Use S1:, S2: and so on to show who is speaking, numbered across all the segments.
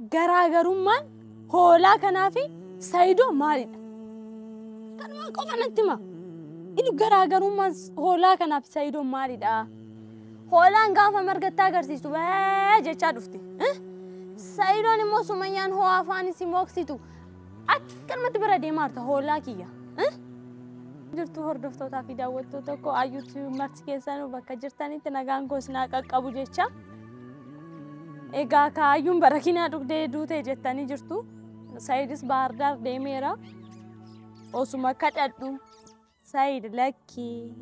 S1: garaagarummaan hoolaa kanaa fi Saayidoo maalidha? Kanuma qofa natti hima. Inni garaagarummaan hoolaa kanaa fi Saayidoo maalidha? Hoolaan gaafa margattaa agarsiistu jechaa dhufti. Saayidoon immoo Sumayyaan hoo afaan isi mooksitu akkanumatti bira deemaa jirta hoolaa kiyya. Jirtu hordoftootaa fi daawwattoota koo YouTube marti keessanuu bakka jirtanitti nagaan koo isin qaqqabu jecha. Egaa kaayyuun barakinaa dhugdee duute jettanii jirtu. Saayidis Bahar Dar deemeera. Osuma kadhadhu. Saayid lakki.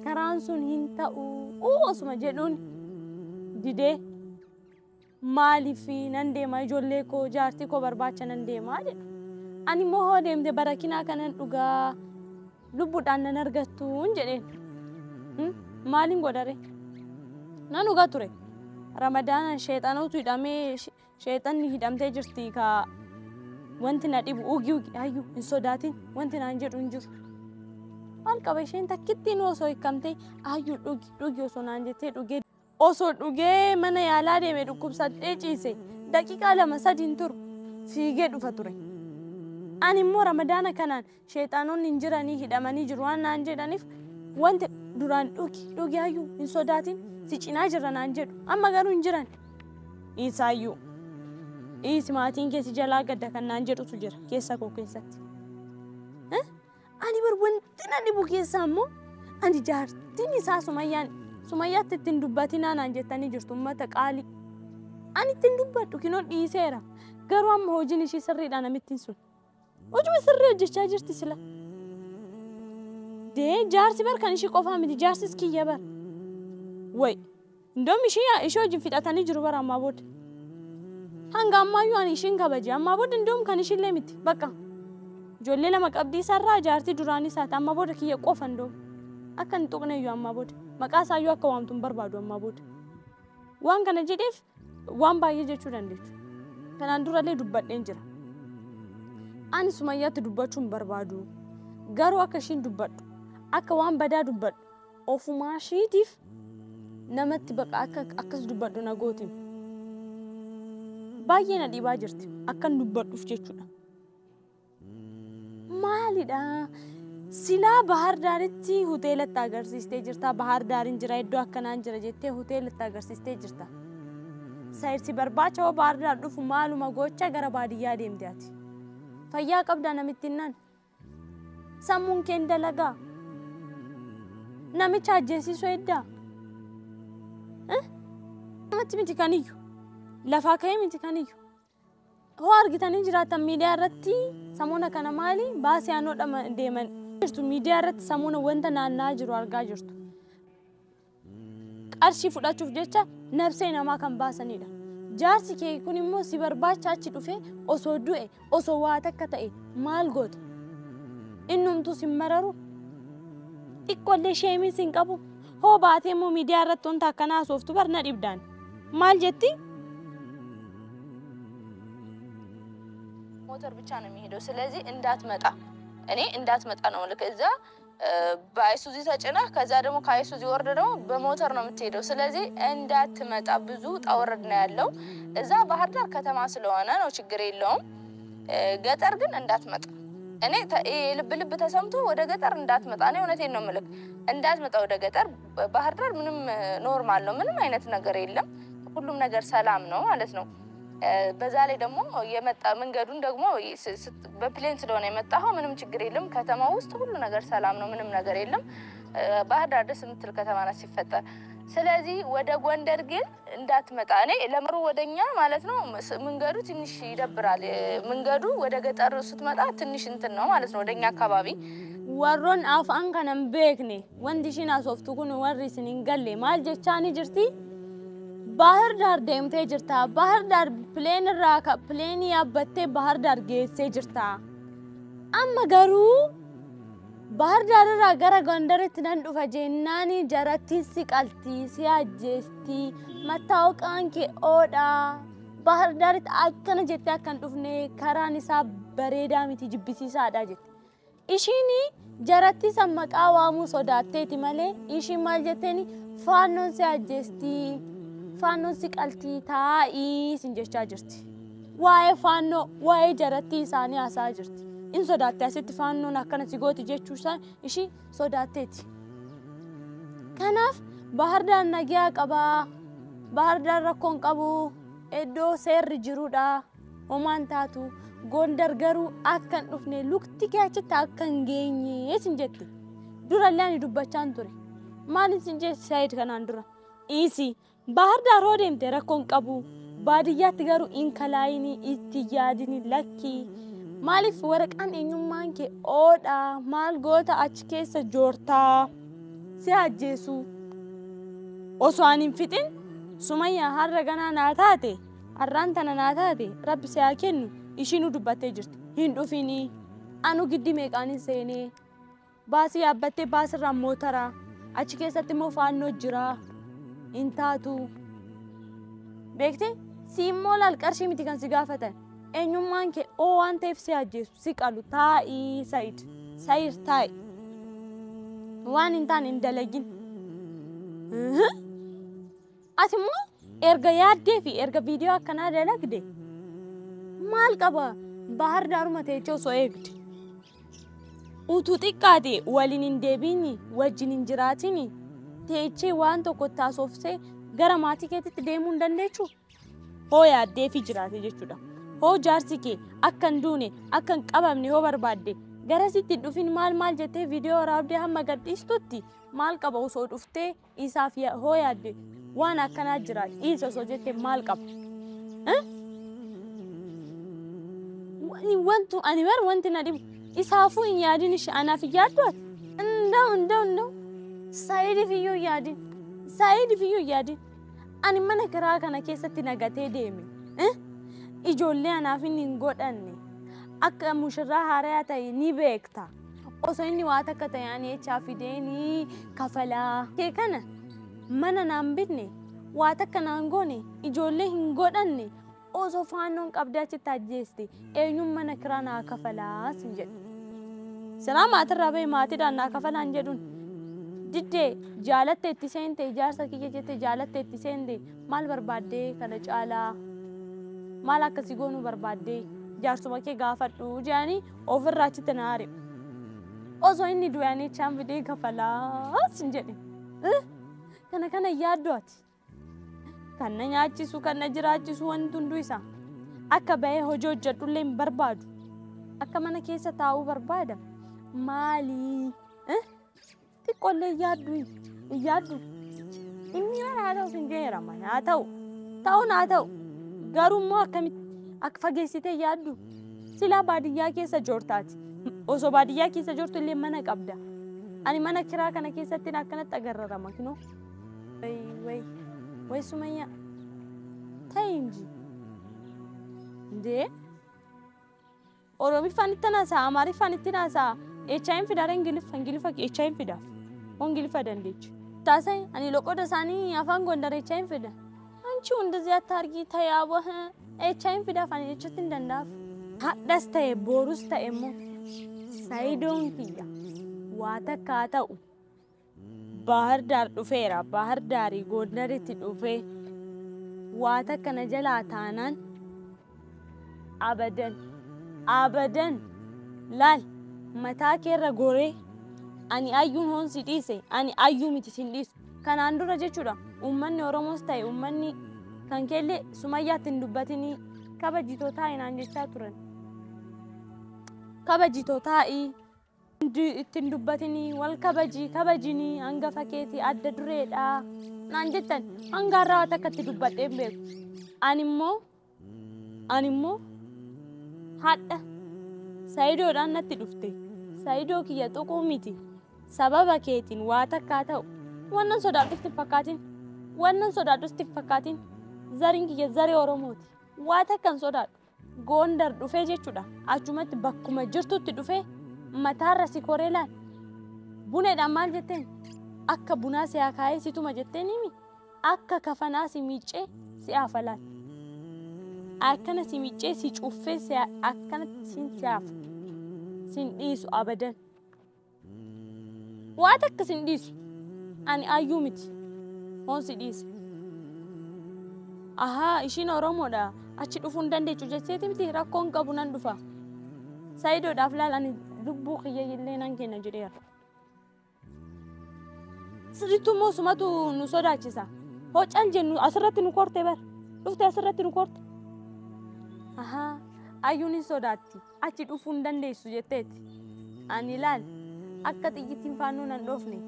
S1: Karaan sun hin ta'u. Osuma jedhuun didee maaliif nan deema ijoollee koo jaartii koo barbaacha nan deema jedha. Ani immoo hoo deemte barakinaa kanan dhugaa lubbuudhaan nan argattuun jedheen. Maaliin godhare? Nan dhugaa ture. Ramadaan sheexanootu hidhamee sheexanni hidhamtee jirti ka wanti na dhibu ugi ayyu hin sodaatin wanti naan jedhu hin jiru. Maal qaba isheen takkittiin osoo hiikamtee ayyu dhugi osoo naan jettee dhugee osoo dhugee mana yaalaa deemee dhukkubsadhee ciise daqiiqaa 2-3 turu fiigee dhufa ture. Ani immoo Ramadaana kanaan sheexanoonni hin jiranii hidhamanii jiru waan naan jedhaniif wanti duraan dhugi ayyu hin sodaatin si cinaa jira naan jedhu amma garuu hin jiran. Isaayyuu Isi maatiin keessi jalaa gadda kan naan jedhutu jira keessa koo keessatti. Ani bar wanti na dhibu keessa ammoo ani jaartiin isaa Sumayyaatti ittiin dubbatinaa naan jettanii jirtu uummata qaalii. Ani ittiin dubbadhu kinoo dhiiseera. Garuu amma hojiin ishii sirriidhaan namittiin sun. Hojii sirrii hojjechaa jirti sila. Jaarsi bar kan ishii qofaa miti jaarsis kiyya bar. Way. Ndoom ishii hojiin fixatanii jiru bar ammaa booda. Hanga ammayyuu ani ishiin kabaje ammaa booda ndoom kan ishiillee miti bakka. Ijoollee lama qabdii sarraa jaartii duraanii isaati ammaa booda kiyya qofa ndoom. Akka hin tuqneeyyuu ammaa booda. Maqaa isaayyuu akka waamtu hin barbaadu ammaa booda. Waan kana jedheef waan baay'ee jechuu dandeechu. Kanaan durallee dubbadheen jira. Ani Sumayyaatti dubbachuu hin barbaadu. Garuu akka ishiin dubbadhu akka waan badaa dubbadhu ofumaa ishiitiif namatti baqa akkas dubbadhu na gooti. Baay'ee na dhiibaa jirti akkan dubbadhuuf jechuudha. Maalidha? Silaa Bahar Daaritti hoteelatti agarsiistee jirta. Bahar Daarin jira iddoo akkanaan jira jettee hoteelatti agarsiistee jirta. Saayidsi barbaacha hoo Bahar Daar dhufu maaluma gocha gara baadiyyaa deemte ati. Fayyaa qabdaa namittiin naan. Sammuun kee dalagaa. Namicha ajjeesisuu eddaa. Namatti miti kaniyyuu. Lafaa ka'ee miti kaniyyuu. Hoo argitanii jiraatan miidiyaa irratti samuuna kana maali baasii aanoo deeman jirtu miidiyaa irratti samuuna wanta naannaa jiru argaa jirtu. Qarshii fudhachuuf jecha nafsee namaa kan baasanidha. Jaarsi kee kun immoo si barbaacha achi dhufee osoo du'e osoo waa takka ta'e maal goota? Innumtuu si mararu xiqqoollee sheemii sin qabu hoo baatee immoo miidiyaa irratti wanta akkanaa haasoftu bar na dhibdaan. Maal jetti? ሞተር ብቻ ነው የሚሄደው ስለዚህ እንዳትመጣ እኔ እንዳትመጣ ነው ልክ እዛ ባይሱዚ ተጨና ከዛ ደግሞ ካይሱዚ ወርደ ደግሞ በሞተር ነው የምትሄደው ስለዚህ እንዳትመጣ ብዙ ጣወረድ ነው ያለው እዛ ባህር ዳር ከተማ ስለሆነ ነው ችግር የለውም ገጠር ግን እንዳትመጣ እኔ ልብ ተሰምቶ ወደ ገጠር እንዳትመጣ ነው እውነቴን ነው የምልክ እንዳትመጣ ወደ ገጠር ባህር ዳር ምንም ኖርማል ነው ምንም አይነት ነገር የለም ሁሉም ነገር ሰላም ነው ማለት ነው በዛ ላይ ደግሞ የመጣ መንገዱን ደግሞ በፕሌን ስለሆነ የመጣው ምንም ችግር የለም ከተማው ውስጥ ሁሉ ነገር ሰላም ነው ምንም ነገር የለም ባህር ዳር ደስ የምትል ከተማ ናት ሲፈጠር ስለዚህ ወደ ጎንደር ግን እንዳትመጣ እኔ ለምሩ ወደኛ ማለት ነው መንገዱ ትንሽ ይደብራል መንገዱ ወደ ገጠር ስትመጣ ትንሽ እንትን ነው ማለት ነው ወደኛ አካባቢ ወሮን አፋን ከነም ቤክኔ ወንዲሽና ሶፍቱ ኩን ወሪስን እንገሌ ማልጀቻኒ ጅርቲ ባህር ዳር ደምቴ ጅርታ ባህር ዳር ፕሌን ራካ ፕሌን ያበቴ ባህር ዳር ጌሴ ጅርታ አመገሩ ባህር ዳር ራገራ ጎንደርት ነን ዱፈ ጀናኒ ጀረቲ ሲቀልቲ ሲያጀስቲ መታወቃንኪ ኦዳ ባህር ዳርት አከነ ጀታ አከን ዱፍኔ ከራኒሳ በሬዳ ሚቲ ጅብሲሳ አዳጀት ኢሺኒ ጀረቲ ሰመቃ ዋሙ ሶዳቴቲ ማለ ኢሺ ማልጀቴኒ ፋኖን ሲያጀስቲ
S2: faannoon si qaltii taa'ii sin jechaa jirti. Waa'ee faannoo waa'ee jarattii isaanii haasaa jirti. In sodaatte asitti faannoon akkana si gooti jechuusaa ishii sodaatteeti. Kanaaf Bahar Daar nagaa qabaa. Bahar Daar rakkoon qabu. Iddoo seerri jirudha. Homaan taatu. Gondar garuu akkan dhufne lukti keechitti akkan geenye sin jette. Durallee ani dubbachaan ture. Maaliin sin jette Saayid kanaan dura? Isi Bahar Daar hoo deemte rakkoon qabu. Baadiyyaatti garuu inkalaayinii itti yaadini lakki. Maaliif waraqaan eenyummaan kee oodha maal goota achi keessa joortaa si ajjeesu. Osoo ani hin fixin Sumayyaa har'a ganaa naa taate har'aan tana naa taate Rabbi si haa kennu ishiinu dubbattee jirti. Hin dhufini anu giddi meeqaanin seenee baasii yaabbattee baasirraa mootara achi keessatti immoo faannoo jira hin taatu. Beektee si immoo laal qarshii miti kan si gaafatan. Eenyummaan kee oo waan ta'eef si ajjeesu si qalu taa'ii Saayid taa'i. Waan hin taane hin dalagin. Ati immoo erga yaaddee fi erga viidiyoo akkanaa dalagde maal qaba Bahar Daaruma teechoo osoo eegde. Utuu xiqqaate waliin hin deebiini wajjin hin jiraatini teechee waan tokko taasofsee gara maatii keetitti deemuu hin dandeechu. Hoo yaaddee fi jiraate jechuudha. Hoo jaarsi kee akkan duune akkan qabamne hoo barbaadde garasitti dhufin maal jettee viidiyoo waraabdee hamma gadhiistutti maal qaba osoo dhuftee isaaf hoo yaadde waan akkanaa jira isa osoo jettee maal qaba? Ani bar wanti na dhibu isaafuu hin yaadin ishee anaaf hin yaaddu ati? Nda'u Saayidiif iyyuu hin yaadin. Ani mana kiraa kana keessatti nagatee deeme. Ijoollee anaaf hin godhanne akka mushirraa haaraa ta'e ni beekta. Osoo inni waa takka ta'an jechaa fideenii kafalaa. Kee kana mana naan bitne waa takka naan goone ijoollee hin godhanne osoo faannoon qabdee achitti ajjeeste eenyuun mana kiraa naa kafalaa sin jedhu. Silaa maatirraa bahee maatiidhaan naa kafalaan jedhuun diddee jaalatte itti seente ijaarsa kiyya jette jaalatte itti seente maal barbaaddee kana caalaa maal akkasii goonuu barbaaddee jaarsuma kee gaafadhu jedhanii ofirraa achitti na haare. Osoo inni du'anii chaan fidee kafalaa sin jedhe. Kana yaaddu ati. Kan na nyaachisu kan na jiraachisu wanti hunduu isaa akka bahee hojii hojjedhullee hin barbaadu. Akka mana keessa taa'uu barbaada. Maali? Xiqqoollee yaaddu. Inni haa ta'u sin jeerama haa ta'u. Ta'uun haa ta'u. Garuu immoo akkamitti akka fageessitee yaaddu. Silaa baadiyyaa keessa joortaati. Osoo baadiyyaa keessa joortu illee mana qabda. Ani mana kiraa kana keessatti akkanatti agarrarama kinoo. Way Sumayyaa. Ta'e inji. Ndee. Oromiffaan itti naasaa, Amaariffaan itti naasaa. HIM fidaara Ingiliffa HIM fidaaf. Ingiliffa dandeechi. Taasise ani loqoda isaanii afaan Gondar HIM fida. Anchi hundazii attaargii ta'ee aboo HIM fidaaf ani jechuutti hin danda'aaf. Hadhas ta'e boorus ta'e immoo Saayidoon kiyya waa takka haa ta'u. Bahar Daar dhufeera. Bahar Daarii Gondaritti dhufee waa takka na jalaa taanaan abadan laal mataa keerra goree ani ayyuun hoon si dhiise ani ayyuu miti sin dhiisu. Kanaan dura jechuudha uummanni Oromoos ta'e uummanni kan keellee Sumayyaatti hin dubbatinii kabajitoo taa'ii naan jechaa turan. Kabajitoo taa'ii ittiin dubbatinii wal kabajinii hangafa keetii adda dureedha naan jettan hanga har'aa takka itti dubbadhee hin beeku. Ani immoo hadha Saayidoodhaan natti dhufte. Saayidoo kiyya tuquu miti. Sababa keetiin waa takka haa ta'u. Wannan sodaadhusti hin fakkaatin. Zariin kiyya zaree Oromooti. Waa takkan sodaadhu. Gondar dhufee jechuudha. Achumatti bakkuma jirtutti dhufee mataarra si koree laal. Buneedhaan maal jetteen? Akka bunaa si haa kaayee situma jetteen himi? Akka kafanaa si miiccee si haafa laal. Akkana si miiccee si cuuffee akkanatti si haafa. Sin dhiisu abadan. Waa takka sin dhiisu. Ani ayyuu miti. Hoon si dhiise. Aha, ishiin Oromoodha. Achi dhufuu hin dandeechu jecheeti miti rakkoon qabu nan dhufa. Saayidoodhaaf laalani lubbuu kiyya illee nan kenna jedheera. Sirriitu immoo sumatu nu sodaachisa. Hocaan jennu asirratti nu korte bar. Dhufte asirratti nu korte. Aha, ayyuun hin sodaatti. Achi dhufuu hin dandeessu jetteeti. Ani ilaal akka xiyyittiin faannoo nan dhoofne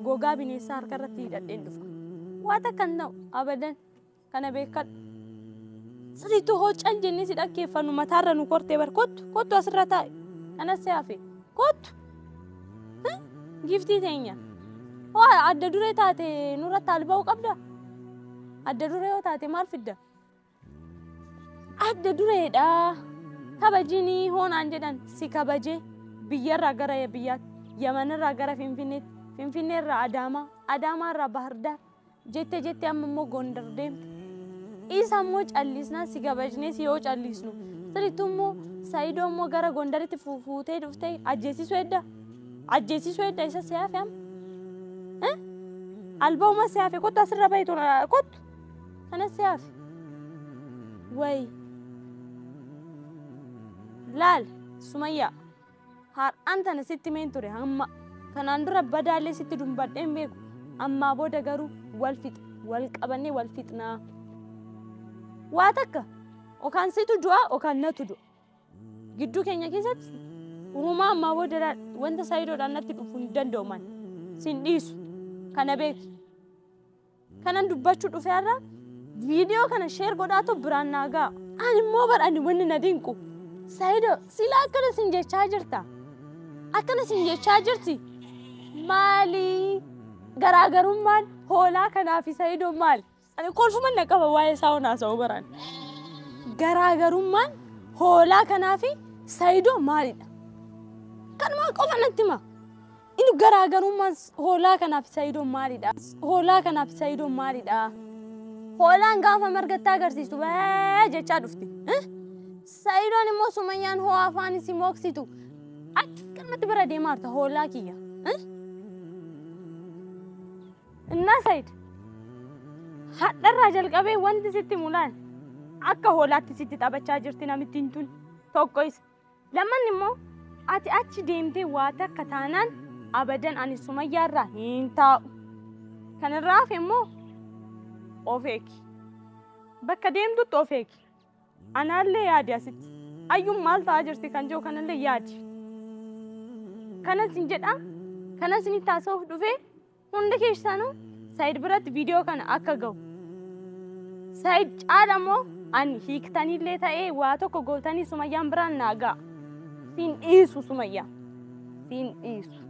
S2: gogaa bineensaa harkarratti hidhadheen dhufa. Waata kan ta'u abadan kana beekadhu. Sirriitu hocaan jennee si dhaggeeffannu mataarra nu kortee bar kottu asirra taa'e. Anas hafe kottu. Giftii teenya. Waa adda duree taate nurratti alba'uu qabda. Adda duree yoo taate maal fidda? Adda dureedha. Kabajini hoonaan jedhan si kabaje biyyarraa gara biyyaatti, Yamanirraa gara Finfinneetti, Finfinneerraa Adaamaarraa Bahardaar jettee amma immoo Gondar deemte. Isa immoo callisnaa si kabajnee si yoo callisnu. Sirriitu immoo Saayidoo immoo gara Gondaritti fuutee dhuftee ajjeesisuu edda isa si hafe amma. Alba'uma si hafe kottu asirra bahitu kottu. Kana si hafe. Wayi. Laal Sumayyaa. Har'aan tana sitti meen ture amma. Kanaan dura badaallee sitti dumbadheen beeku. Ammaa booda garuu wal qabannee wal fixnaa. Waa takka okaan situ du'a okaan natu du'a. Gidduu keenya keessatti uumaa ammaa booda wanta Saayidoodhaan natti dhufuu hin danda'u man. Sin dhiisu. Kana beeku. Kanan dubbachuu dhufe har'a viidiyoo kana sheer godhaatu biraan naagaa. Ani immoo badhaani wanni na dinqu. Saayidoo sila akkana sin jechaa jirta. Akkana sin jechaa jirti. Maali garaagarummaan hoolaa kanaa fi Saayidoo maali? Ani kolfuma na qaba waa'ee isaa haasa'uu baraan. Garaagarummaan hoolaa kanaa fi Saayidoo maalidha? Kanuma qofa natti hima. Inni garaagarummaan hoolaa kanaa fi Saayidoo maalidha? Hoolaa kanaa fi Saayidoo maalidha? Hoolaan gaafa margatta agarsiistu jechaa dhufti. Saayidoon immoo Sumayyaan hoo afaan si moksitu. Akkanatti bira deemaa jirta hoolaa kiyya. Innaa Saayid hadharraa jalqabee wanti sitti mulaan akka hoolaatti sitti taphachaa jirti namittiin tun tokko isa. Lammaffaan immoo ati achi deemtee waa takka taanaan abadan ani Sumayyaarraa hin taa'u. Kanarraa hafe immoo ofeeki. Bakka deemtutti ofeeki. Anallee yaadi asitti. Ayyuun maal ta'aa jirti kan jiru kanallee yaadi. Kanas hin jedhaa. Kanas ni taasisuuf dhufee hundi keessanuu Saayid biratti viidiyoo kana akka ga'u. Saayid caala immoo ani hiiktaniillee ta'ee waa tokko gootanii Sumayyaan biraan naa ga'a. Siin dhiisu Sumayyaa. Siin dhiisu.